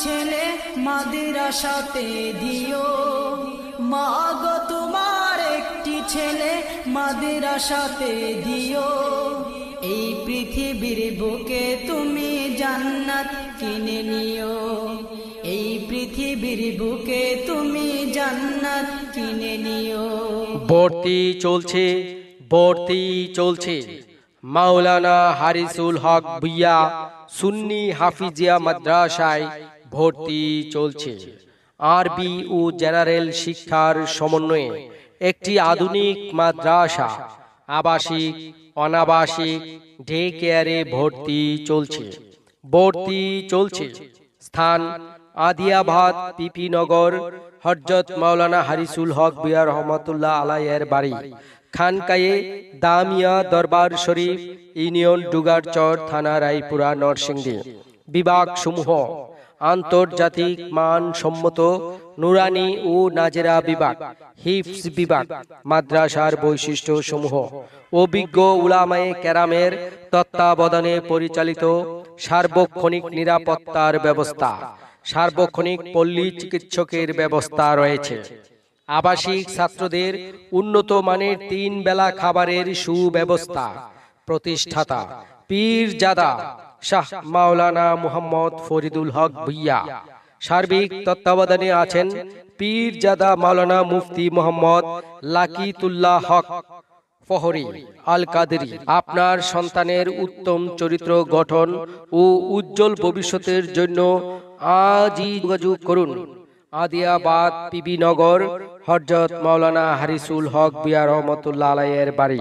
ছেলে মাদ্রাসাতে দিও, মা গো তোমার একটি ছেলে মাদ্রাসাতে দিও। এই পৃথিবীর বুকে তুমি জান্নাত কিনে নিও, এই পৃথিবীর বুকে তুমি জান্নাত কিনে নিও। ভর্তি চলছে, ভর্তি চলছে মাওলানা হারিসুল হক ভুইয়া সুন্নি হাফিজিয়া মাদ্রাসায় ভর্তি চলছে। আরবি ও জেনারেল শিক্ষার সমন্বয়ে একটি আধুনিক মাদ্রাসা, আবাসিক অনাবাসিক ডে কেয়ারে ভর্তি চলছে। ভর্তি চলছে। স্থান আদিয়াবাদ পিপিনগর, হযরত মাওলানা হারিসুল হক ভুইয়া রহমাতুল্লাহ আলাইহির বাড়ি, খানকায়ে দামিয়া দরবার শরীফ, ইউনিয়ন ডুগারচর, থানা রায়পুরা, নরসিংদী। বিভাগ সমূহ আন্তর্জাতিক মানসম্মত নুরানি ও নাজেরা বিভাগ, হিফজ বিভাগ। মাদ্রাসার বৈশিষ্ট্য সমূহ: অভিজ্ঞ উলামায়ে কেরামের তত্ত্বাবধানে পরিচালিত, সার্বক্ষণিক নিরাপত্তার ব্যবস্থা, সার্বক্ষণিক পল্লী চিকিৎসকের ব্যবস্থা রয়েছে। আবাসিক ছাত্রদের উন্নত মানের 3 বেলা খাবারের সুব্যবস্থা। প্রতিষ্ঠাতা পীরজাদা শাহ মাওলানা মুহাম্মদ ফরিদুল হক ভুইয়া। সার্বিক তত্ত্বাবধানে আছেন পীরজাদা মাওলানা মুফতি মোহাম্মদ লাকিতুল্লাহ হক ফহরি আল কাদেরী। আপনার সন্তানের উত্তম চরিত্র গঠন ও উজ্জ্বল ভবিষ্যতের জন্য আজই যোগাযোগ করুন। আদিয়াবাদ পিবিনগর, হযরত মাওলানা হারিসুল হক ভুইয়া রহমাতুল্লাহ আলাইহির বাড়ি।